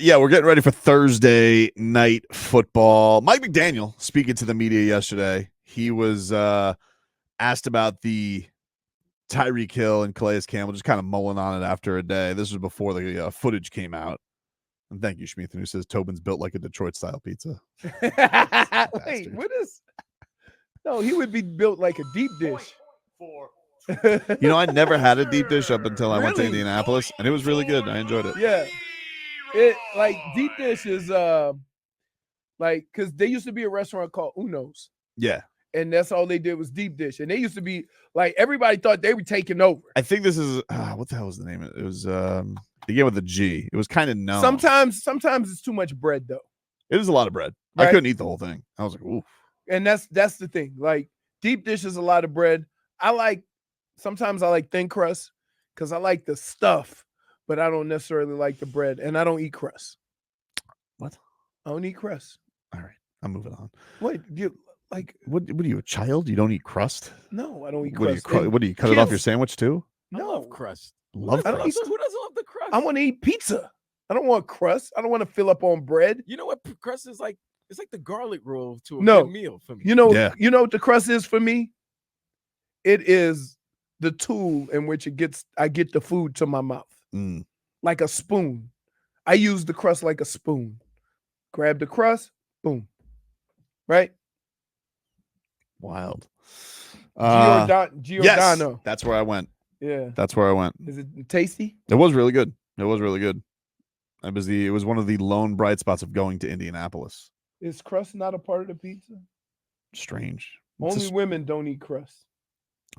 Yeah, we're getting ready for Thursday night football. Mike McDaniel speaking to the media yesterday. He was asked about the Tyreek Hill and Calais Campbell, just kind of mulling on it after a day. This was before the footage came out. And thank you, Schmeathan, who says Tobin's built like a Detroit-style pizza. Wait, what is? No, he would be built like a deep dish. You know, I never had a deep dish up until I went to Really? Indianapolis, and it was really good. I enjoyed it. Yeah, it like deep dish is like because there used to be a restaurant called Uno's, Yeah. and that's all they did was deep dish, and they used to be like everybody thought they were taking over. I think this is what the hell was the name of it? It was began with a G. It was kind of known. Sometimes it's too much bread though. It is a lot of bread. Right? I couldn't eat the whole thing. I was like, ooh. And that's the thing. Like deep dish is a lot of bread. Sometimes I like thin crust because I like the stuff, but I don't necessarily like the bread, and I don't eat crust. What? I don't eat crust. All right, I'm moving on. What you like? What are you, a child? You don't eat crust? No, I don't eat What crust. do you cut it off your sandwich too? No, I love crust. Love I don't crust. Who doesn't love the crust? I want to eat pizza. I don't want crust. I don't want to fill up on bread. You know what crust is like? It's like the garlic roll to a No. good meal for me. You know, Yeah. you know what the crust is for me? It is the tool in which I get the food to my mouth. Mm. Like a spoon. I use the crust like a spoon. Grab the crust, boom. Right? Wild. Giordano. Yes, that's where I went. Yeah. That's where I went. Is it tasty? It was really good. It was really good. It was one of the lone bright spots of going to Indianapolis. Is crust not a part of the pizza? Strange. Only women don't eat crust.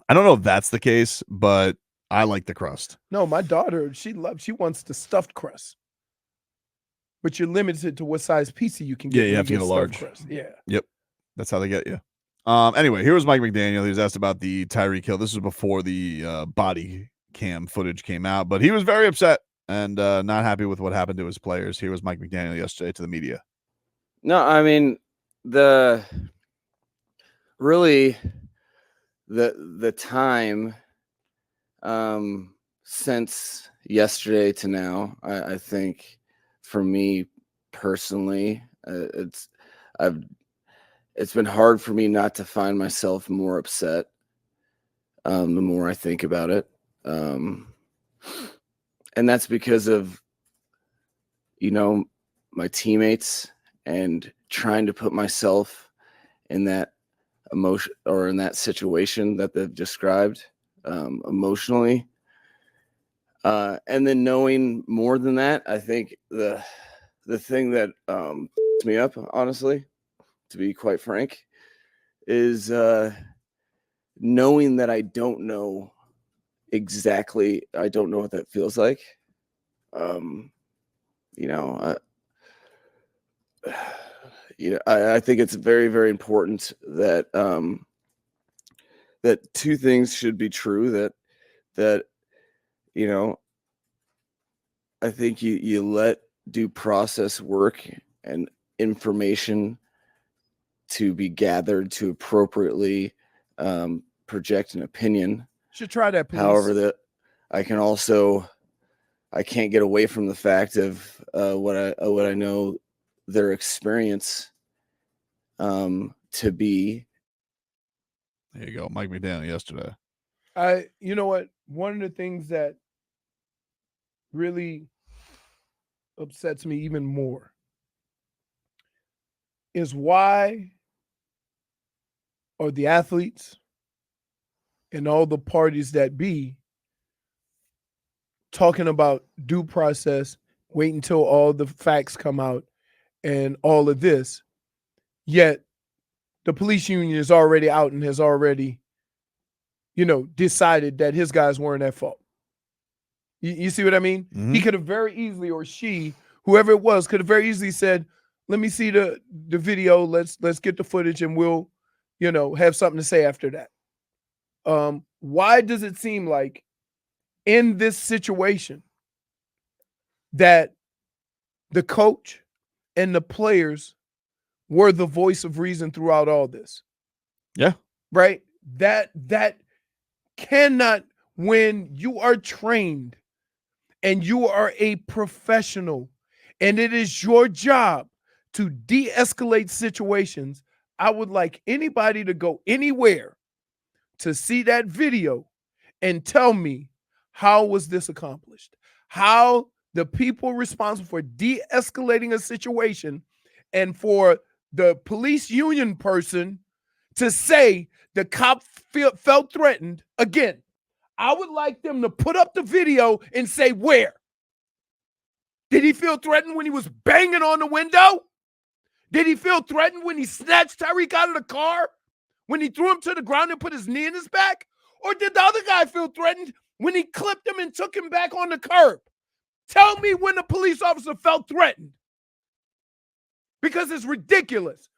I don't know if that's the case, but I like the crust. No, my daughter, she wants the stuffed crust. But you're limited to what size pizza you can get. Yeah, you have to get a large crust. Yeah. Yep. That's how they get you. Anyway, here was Mike McDaniel. He was asked about the Tyreek Hill. This was before the body cam footage came out, but he was very upset and not happy with what happened to his players. Here was Mike McDaniel yesterday to the media. No, I mean the time since yesterday to now, I think for me personally, it's been hard for me not to find myself more upset the more I think about it. And that's because of, my teammates and trying to put myself in that emotion or in that situation that they've described emotionally. And then knowing more than that, I think the thing that me up, honestly, to be quite frank, is knowing that I don't know what that feels like. I think it's very, very important that that two things should be true. That I think you let due process work and information to be gathered to appropriately project an opinion. Should try that, please. However, that I can't get away from the fact of what I know their experience to be. There you go, Mike McDaniel yesterday. You know what? One of the things that really upsets me even more is why are the athletes and all the parties that be talking about due process, wait until all the facts come out and all of this, yet the police union is already out and has already, decided that his guys weren't at fault. You see what I mean? Mm-hmm. He could have very easily, or she, whoever it was, could have very easily said, let me see the video. Let's get the footage and we'll, have something to say after that. Why does it seem like in this situation that the coach and the players were the voice of reason throughout all this? Yeah. Right? That cannot, when you are trained and you are a professional and it is your job to de-escalate situations, I would like anybody to go anywhere to see that video and tell me, how was this accomplished? How the people responsible for de-escalating a situation and for the police union person to say the cop felt threatened. Again, I would like them to put up the video and say where. Did he feel threatened when he was banging on the window? Did he feel threatened when he snatched Tyreek out of the car? When he threw him to the ground and put his knee in his back? Or did the other guy feel threatened when he clipped him and took him back on the curb? Tell me when the police officer felt threatened. Because it's ridiculous.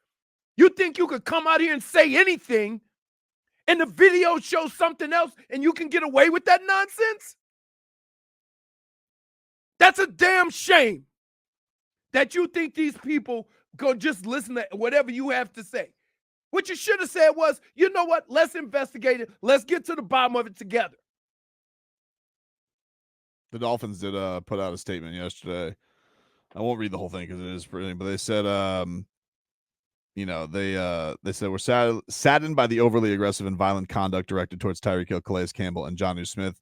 You think you could come out here and say anything and the video shows something else and you can get away with that nonsense? That's a damn shame that you think these people go just listen to whatever you have to say. What you should have said was, you know what? Let's investigate it. Let's get to the bottom of it together. The Dolphins did put out a statement yesterday. I won't read the whole thing because it is pretty, but they said, they said we're saddened by the overly aggressive and violent conduct directed towards Tyreek Hill, Calais Campbell, and Jonnu Smith,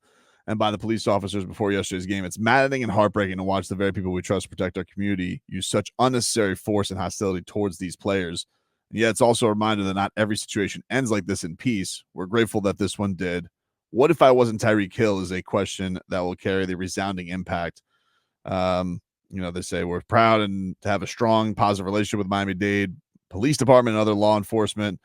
and by the police officers before yesterday's game. It's maddening and heartbreaking to watch the very people we trust to protect our community use such unnecessary force and hostility towards these players. And yet it's also a reminder that not every situation ends like this in peace. We're grateful that this one did. What if I wasn't Tyreek Hill is a question that will carry the resounding impact. They say we're proud and to have a strong, positive relationship with Miami-Dade Police Department and other law enforcement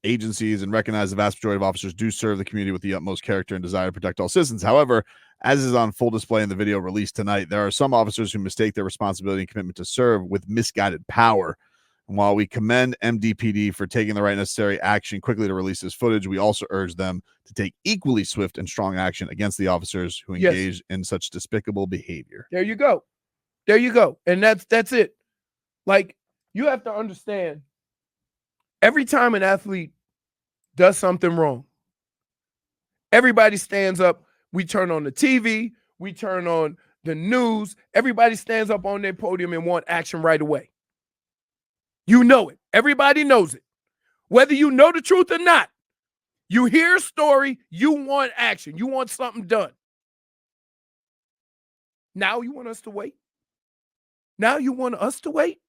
agencies, and recognize the vast majority of officers do serve the community with the utmost character and desire to protect all citizens. However, as is on full display in the video released tonight, there are some officers who mistake their responsibility and commitment to serve with misguided power. And while we commend MDPD for taking the right necessary action quickly to release this footage, we also urge them to take equally swift and strong action against the officers who engage in such despicable behavior. There you go. There you go. And that's it. Like, you have to understand, every time an athlete does something wrong, everybody stands up. We turn on the TV. We turn on the news. Everybody stands up on their podium and want action right away. You know it. Everybody knows it. Whether you know the truth or not, you hear a story, you want action. You want something done. Now you want us to wait? Now you want us to wait?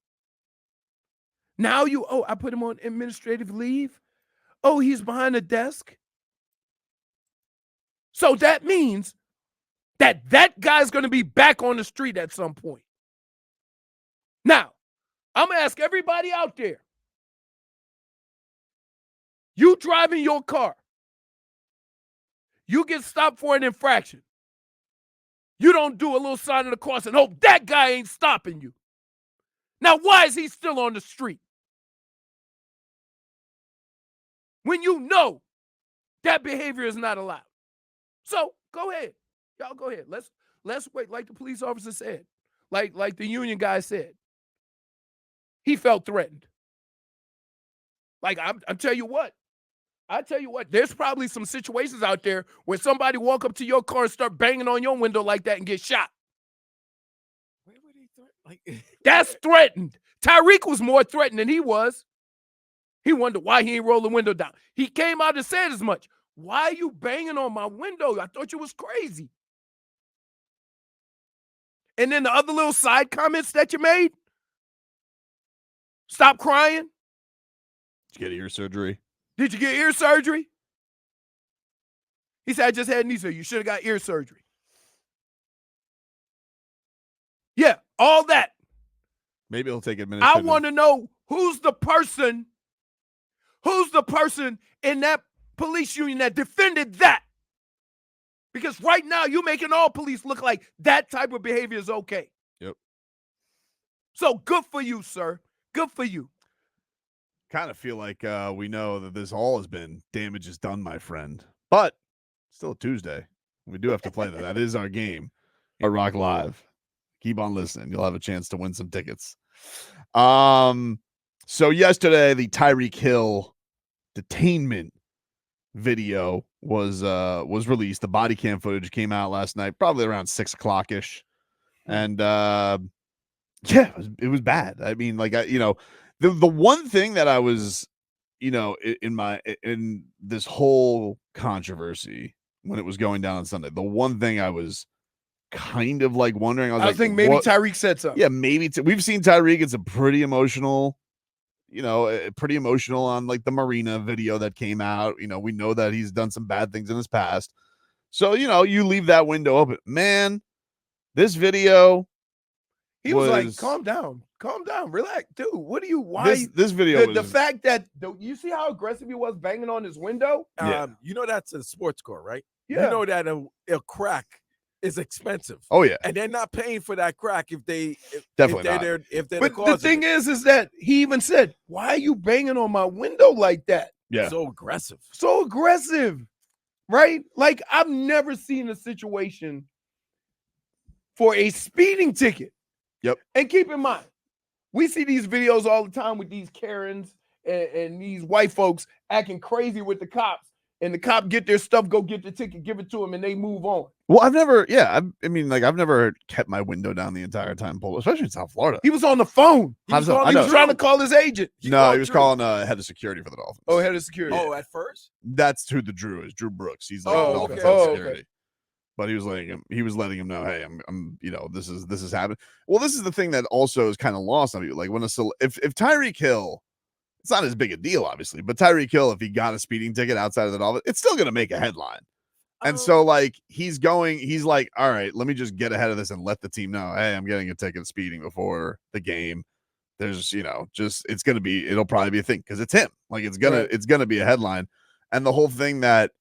Now I put him on administrative leave. Oh, he's behind a desk. So that means that guy's going to be back on the street at some point. Now, I'm going to ask everybody out there. You driving your car. You get stopped for an infraction. You don't do a little sign of the cross and hope that guy ain't stopping you. Now, why is he still on the street? When you know that behavior is not allowed. So go ahead. Y'all go ahead. Let's wait, like the police officer said, like the union guy said. He felt threatened. Like, I tell you what, there's probably some situations out there where somebody walk up to your car and start banging on your window like that and get shot. Where would he threaten? That's threatened. Tyreek was more threatened than he was. He wondered why he ain't roll the window down. He came out and said as much. Why are you banging on my window? I thought you was crazy. And then the other little side comments that you made. Stop crying. Did you get ear surgery? Did you get ear surgery? He said, I just had knee surgery. You should have got ear surgery. Yeah, all that. Maybe he'll take administrative. I want to know who's the person in that police union that defended that. Because right now you're making all police look like that type of behavior is okay. Yep. So good for you, sir. Good for you. Kind of feel like we know that this all has been damage is done, my friend. But still Tuesday. We do have to play that. That is our game. Our Rock Live. Keep on listening. You'll have a chance to win some tickets. So yesterday, the Tyreek Hill detainment video was released. The body cam footage came out last night, probably around 6 o'clock-ish. And yeah, it was bad. I mean, like the one thing that I was, in this whole controversy when it was going down on Sunday, the one thing I was kind of like wondering, I was like, think maybe what? Tyreek said something. Yeah, maybe we've seen Tyreek. It's a pretty emotional, pretty emotional on like the Marina video that came out. We know that he's done some bad things in his past. So, you leave that window open. Man, this video He was like, calm down, relax, dude. What are you? Why? This video the fact that you see how aggressive he was banging on his window. Yeah. You know that's a sports car, right? Yeah. You know that a crack is expensive. Oh yeah, and they're not paying for that crack if they're But the thing is that he even said, "Why are you banging on my window like that?" Yeah, so aggressive, right? Like I've never seen a situation for a speeding ticket. Yep. And keep in mind, we see these videos all the time with these Karens and these white folks acting crazy with the cops, and the cop get their stuff, go get the ticket, give it to them, and they move on. Well, I've never kept my window down the entire time, especially in South Florida. He was on the phone. He was trying to call his agent. He was calling head of security for the Dolphins. Oh, head of security. Oh, at first? That's who the Drew is. Drew Brooks. He's like the Dolphins head of security. Okay. But he was letting him know, hey, I'm this is happening. Well, this is the thing that also is kind of lost on you. Like if Tyreek Hill, it's not as big a deal, obviously, but Tyreek Hill, if he got a speeding ticket outside of the Dolphins, it's still gonna make a headline. And so like he's like, all right, let me just get ahead of this and let the team know, hey, I'm getting a ticket speeding before the game. There's, it'll probably be a thing because it's him. Like it's gonna be a headline. And the whole thing that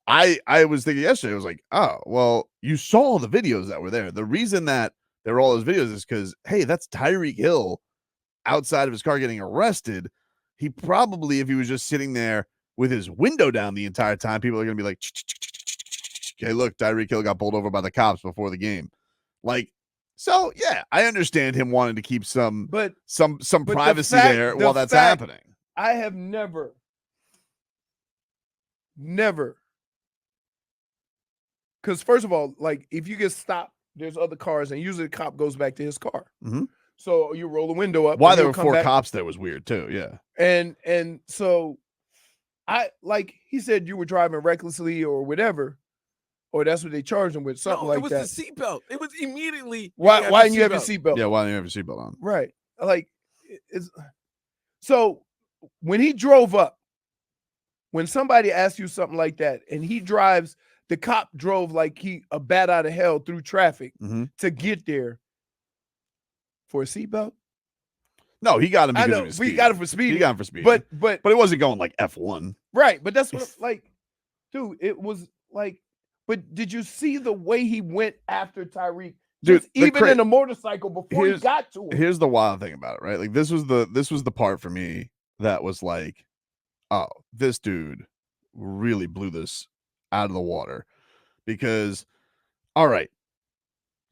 I was thinking yesterday was like, oh, well, you saw the videos that were there. The reason that there were all those videos is because, hey, that's Tyreek Hill outside of his car getting arrested. He probably, if he was just sitting there with his window down the entire time, people are going to be like, okay, look, Tyreek Hill got pulled over by the cops before the game. Like, so yeah, I understand him wanting to keep some privacy there while that's happening. I have never, because first of all, like if you get stopped, there's other cars, and usually the cop goes back to his car. Mm-hmm. So you roll the window up. Why there were 4 cops there was weird too. Yeah. And so he said you were driving recklessly or whatever, or that's what they charged him with, something like that. It was the seatbelt. It was immediately. Why didn't you have your seatbelt? Yeah, why didn't you have your seatbelt on? Right. Like so when he drove up, when somebody asks you something like that, and he drives, the cop drove like a bat out of hell through traffic to get there for a seatbelt. No, he got him because of his speed. He got him for speed. He got him for speed. But it wasn't going like F1. Right. But that's what dude, it was like, but did you see the way he went after Tyreek? Dude, even in a motorcycle before he got to him. Here's the wild thing about it, right? Like this was the part for me that was like, oh, this dude really blew this out of the water. Because, all right,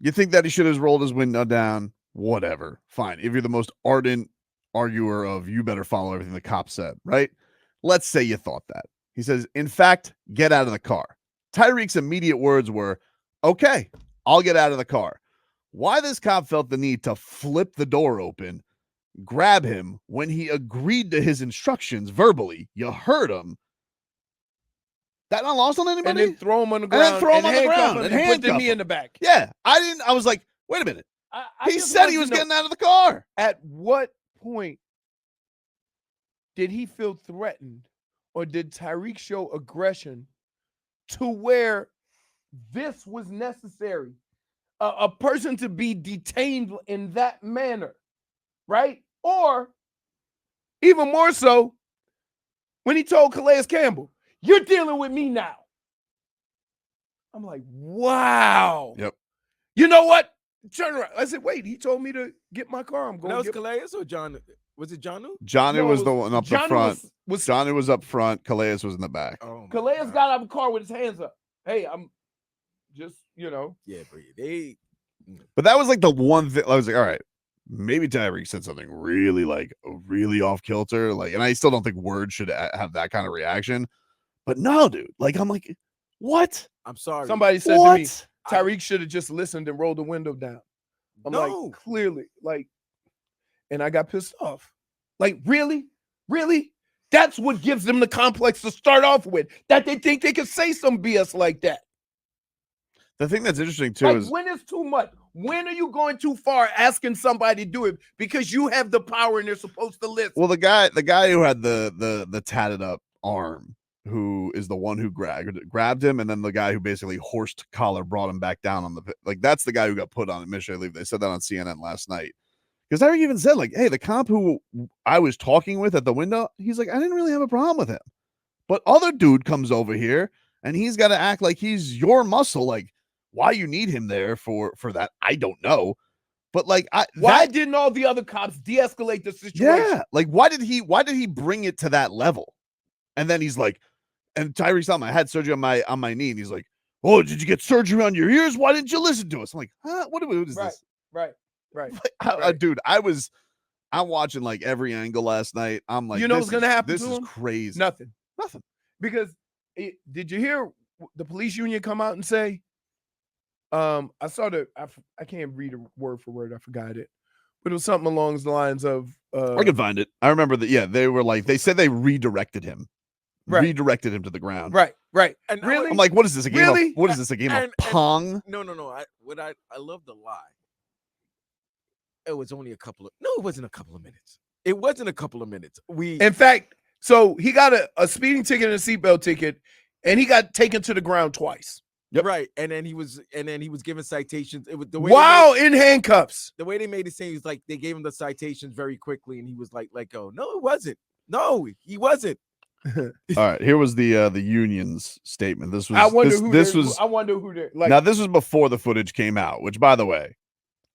you think that he should have rolled his window down, whatever, fine. If you're the most ardent arguer of you better follow everything the cop said, right? Let's say you thought that. He says, in fact, get out of the car. Tyreek's immediate words were, okay, I'll get out of the car. Why this cop felt the need to flip the door open, grab him when he agreed to his instructions verbally, you heard him. That not lost on anybody? And then throw him on the ground. And put me in the back. Yeah. I was like, wait a minute. He said he was getting out of the car. At what point did he feel threatened, or did Tyreek show aggression to where this was necessary? A person to be detained in that manner, right? Or even more so, when he told Calais Campbell, you're dealing with me now. I'm like, wow. Yep. You know what? Turn around. I said, wait, he told me to get my car. I'm going to get Calais or John? Was it Johnu? Johnu was the one up the front. Johnu was up front. Calais was in the back. Oh Calais got out of the car with his hands up. Hey, I'm just, Yeah, but that was like the one thing. I was like, all right, maybe Tyreek said something really off kilter. Like, and I still don't think words should have that kind of reaction. But no, dude. Like, I'm like, what? I'm sorry. Somebody said to me, Tyreek should have just listened and rolled the window down. I'm No. like, clearly, like, and I got pissed off. Like, really? Really? That's what gives them the complex to start off with, that they think they can say some BS like that. The thing that's interesting too Like, is when it's too much? When are you going too far asking somebody to do it because you have the power and they're supposed to listen? well, the guy who had the tatted up arm, who is the one who grabbed him, and then the guy who basically horsed collar brought him back down on the that's the guy who got put on administrative leave. They said that on CNN last night. Because Tyreek even said, like, hey, the cop who I was talking with at the window, he's like, I didn't really have a problem with him. But other dude comes over here and he's got to act like he's your muscle. Like, why you need him there for that, I don't know. But like, why didn't all the other cops de-escalate the situation? Yeah, like why did he bring it to that level? And then he's like, and Tyreek's telling me I had surgery on my knee, and he's like, oh, did you get surgery on your ears? Why didn't you listen to us? I'm like, huh? What is this? Right. Like, dude, I'm watching like every angle last night. I'm like, you know what's gonna happen? This to is him? crazy. Nothing. Because did you hear the police union come out and say? I saw I can't read it word for word. I forgot it, but it was something along the lines of. I can find it. I remember that. Yeah, they were like, they said they redirected him. Right. Redirected him to the ground. Right. And Really? I'm like, what is this? A game Really? of, what is this? A game of Pong? No. I love the lie. It was only it wasn't a couple of minutes. It wasn't a couple of minutes. In fact, so he got a speeding ticket and a seatbelt ticket, and he got taken to the ground twice. Yep. Right, and then he was given citations. It was the way in handcuffs. The way they made it seem was like they gave him the citations very quickly, and he was like, "Let go." No, it wasn't. No, he wasn't. All right, here was the union's statement. This was I wonder who they're like. Now this was before the footage came out, which, by the way,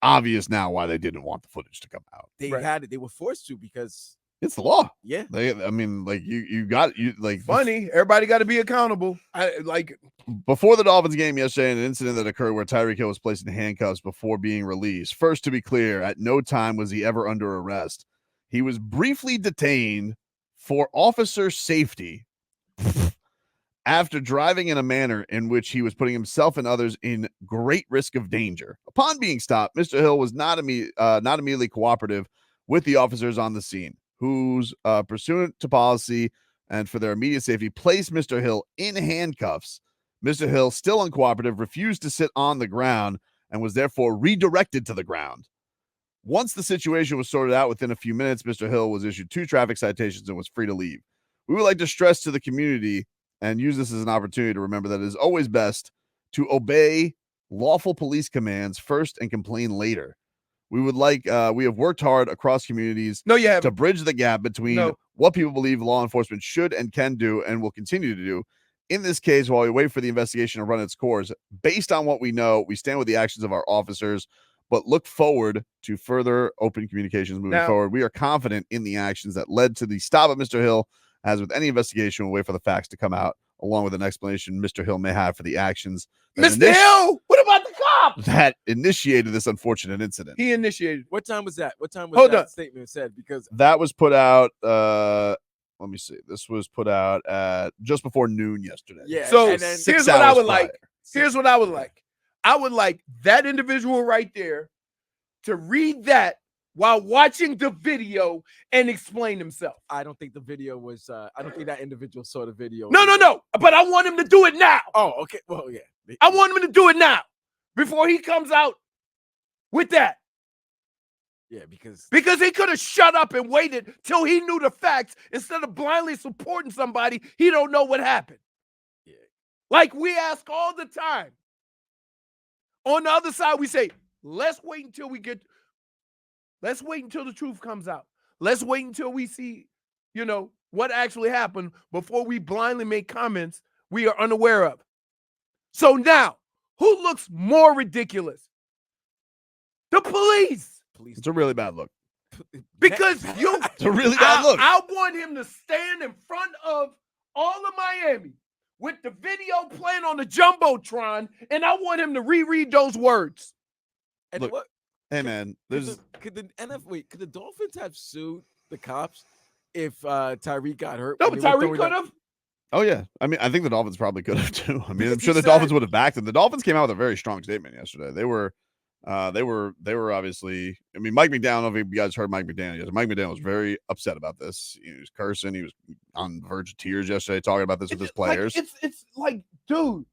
obvious now why they didn't want the footage to come out. They had it. They were forced to because it's the law. Yeah. I mean, like you got like funny. Everybody got to be accountable. Before the Dolphins game yesterday, an incident that occurred where Tyreek Hill was placed in handcuffs before being released. First, to be clear, at no time was he ever under arrest. He was briefly detained for officer safety after driving in a manner in which he was putting himself and others in great risk of danger. Upon being stopped, Mr. Hill was not immediately cooperative with the officers on the scene, who's pursuant to policy and for their immediate safety, placed Mr. Hill in handcuffs. Mr. Hill, still uncooperative, refused to sit on the ground and was therefore redirected to the ground. Once the situation was sorted out within a few minutes, Mr. Hill was issued 2 traffic citations and was free to leave. We would like to stress to the community and use this as an opportunity to remember that it is always best to obey lawful police commands first and complain later. We have worked hard across communities to bridge the gap between what people believe law enforcement should and can do and will continue to do. In this case, while we wait for the investigation to run its course, based on what we know, we stand with the actions of our officers, but look forward to further open communications moving forward. We are confident in the actions that led to the stop of Mr. Hill. As with any investigation, we'll wait for the facts to come out, along with an explanation Mr. Hill may have for the actions. Mr. Hill, what about the cop that initiated this unfortunate incident? He initiated. What time was that? What time was that statement said? Because that was put out. Let me see. This was put out at just before noon yesterday. Yeah. So here's what I would like. Here's what I would like. I would like that individual right there to read that while watching the video and explain himself. I don't think the video was. I don't think that individual saw the video. No. But I want him to do it now. Oh, okay. Well, yeah. I want him to do it now before he comes out with that. Yeah, because he could have shut up and waited till he knew the facts instead of blindly supporting somebody he don't know what happened. Yeah. Like we ask all the time. On the other side, we say, let's wait until the truth comes out. Let's wait until we see, what actually happened before we blindly make comments we are unaware of. So now, who looks more ridiculous? The police. It's a really bad look. Because it's a really bad look. I want him to stand in front of all of Miami with the video playing on the Jumbotron, and I want him to reread those words. And look, hey man, could the Dolphins have sued the cops if Tyreek got hurt? No, but Tyreek could have. Oh yeah, I mean, I think the Dolphins probably could have too. I mean, I'm sure the Dolphins would have backed him. The Dolphins came out with a very strong statement yesterday. They were They were obviously. I mean, Mike McDaniel. I don't know if you guys heard Mike McDaniel. Yes, Mike McDaniel was very upset about this. He was cursing. He was on the verge of tears yesterday, talking about this with his players. It's like, dude,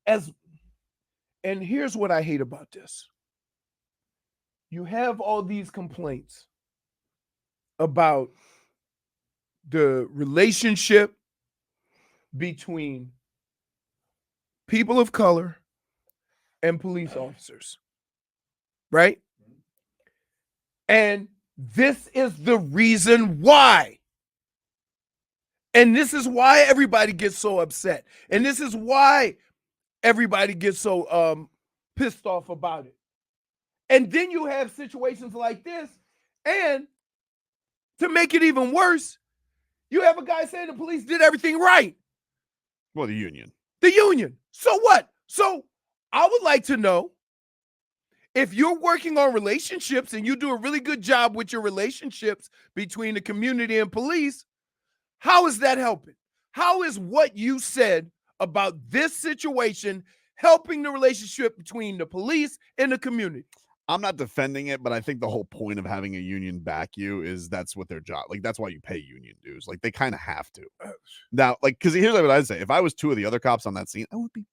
and here's what I hate about this. You have all these complaints about the relationship between people of color and police officers, right? And this is the reason why. And this is why everybody gets so upset. And this is why everybody gets so pissed off about it. And then you have situations like this. And to make it even worse, you have a guy saying the police did everything right. Well, the union. The union. So what? So I would like to know, if you're working on relationships and you do a really good job with your relationships between the community and police, how is that helping? How is what you said about this situation helping the relationship between the police and the community? I'm not defending it, but I think the whole point of having a union back you is that's what their job. Like, that's why you pay union dues. Like, they kind of have to. Now, like, because here's what I'd say. If I was two of the other cops on that scene, I would be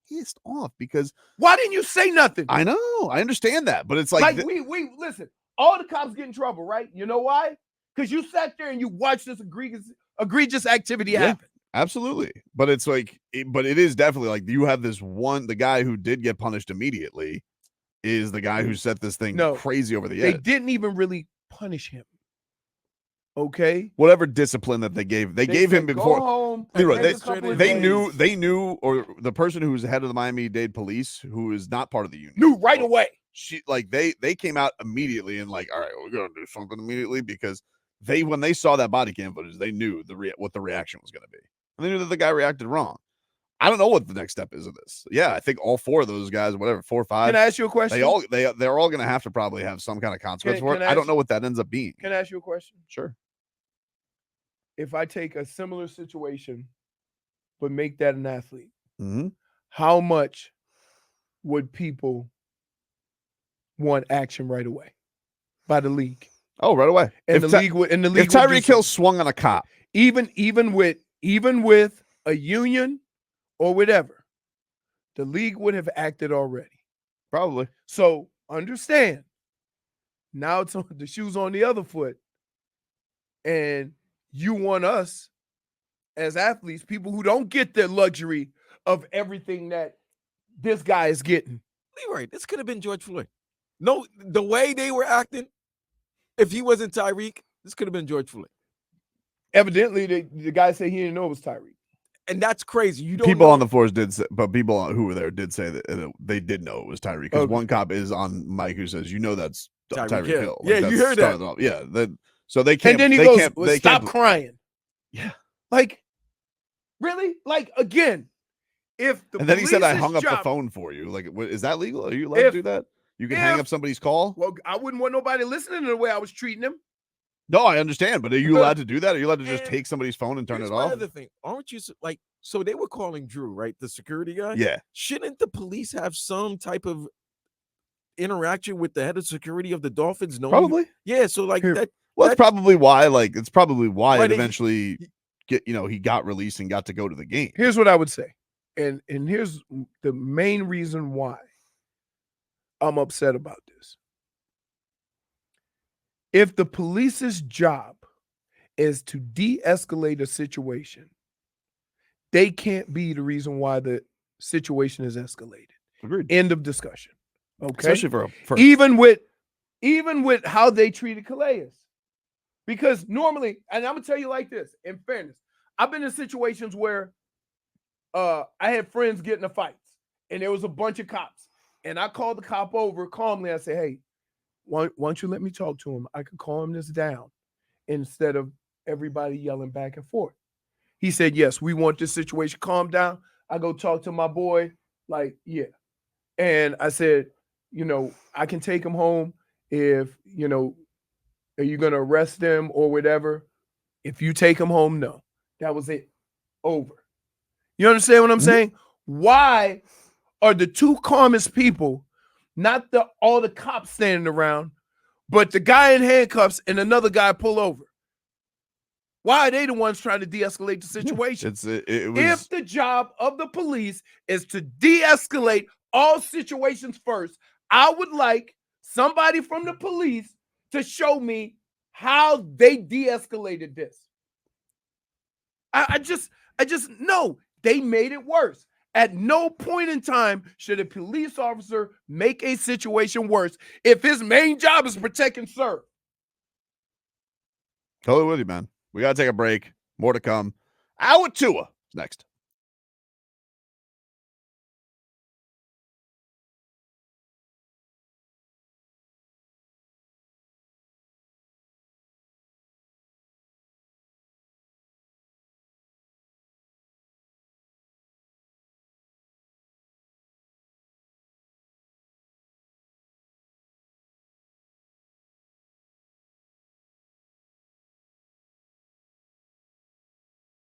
pissed off because why didn't you say nothing? I know, I understand that, but it's like we listen. All the cops get in trouble, right? You know why? Because you sat there and you watched this egregious activity happen. Absolutely, but it's like, but it is definitely like you have this one. The guy who did get punished immediately is the guy who set this thing crazy over the edge. They didn't even really punish him. Okay, whatever discipline that they gave him before. Go home. They knew, or the person who was head of the Miami-Dade police, who is not part of the union, knew right away. They came out immediately and like, all right, we're gonna do something immediately, because when they saw that body cam footage, they knew what the reaction was gonna be, and they knew that the guy reacted wrong. I don't know what the next step is of this. Yeah, I think all four of those guys, whatever, 4 or 5. Can I ask you a question? They're all gonna have to probably have some kind of consequence for it. I don't know what that ends up being. Can I ask you a question? Sure. If I take a similar situation, but make that an athlete, mm-hmm. How much would people want action right away by the league? Oh, right away. And the league would. If Tyreek Hill swung on a cop, even with a union or whatever, the league would have acted already. Probably. So understand. Now it's the shoes on the other foot, and you want us as athletes, people who don't get the luxury of everything that this guy is getting. Leroy, this could have been George Floyd. No, the way they were acting, if he wasn't Tyreek, this could have been George Floyd. Evidently, the guy said he didn't know it was Tyreek. And that's crazy. You don't people know. On the force did say, but people who were there did say that they did know it was Tyreek, because one cop is on Mike who says, that's Tyreek Hill. Like, you heard that. Yeah. So they can't. And then he goes, stop crying. Yeah. Like, really? Like, again, if the and then he said, I hung up job, the phone for you. Like, is that legal? Are you allowed to do that? You can hang up somebody's call? Well, I wouldn't want nobody listening to the way I was treating him. No, I understand, but are you allowed to do that? Are you allowed to just take somebody's phone and turn it off? Other thing, aren't you like? So they were calling Drew, right, the security guy. Yeah. Shouldn't the police have some type of interaction with the head of security of the Dolphins? Probably. Yeah. So like that. Well, that's probably why. Like, it's probably why it eventually he got released and got to go to the game. Here's what I would say, and here's the main reason why I'm upset about this. If the police's job is to de-escalate a situation, they can't be the reason why the situation is escalated. Agreed. End of discussion. Okay. Especially for even with how they treated Calais. Because normally, and I'm gonna tell you like this, in fairness, I've been in situations where I had friends get in fights and there was a bunch of cops. And I called the cop over calmly. I said, hey, why don't you let me talk to him? I could calm this down instead of everybody yelling back and forth. He said, yes, we want this situation calmed down. I go talk to my boy, like, yeah. And I said, I can take him home if, are you going to arrest him or whatever? If you take him home, no. That was it. Over. You understand what I'm saying? Why are the two calmest people not all the cops standing around, but the guy in handcuffs and another guy pull over. Why are they the ones trying to de-escalate the situation? If the job of the police is to de-escalate all situations first, I would like somebody from the police to show me how they de-escalated this. I just know they made it worse. At no point in time should a police officer make a situation worse if his main job is protect and serve. Totally with you, man. We got to take a break. More to come. Hour Tua next.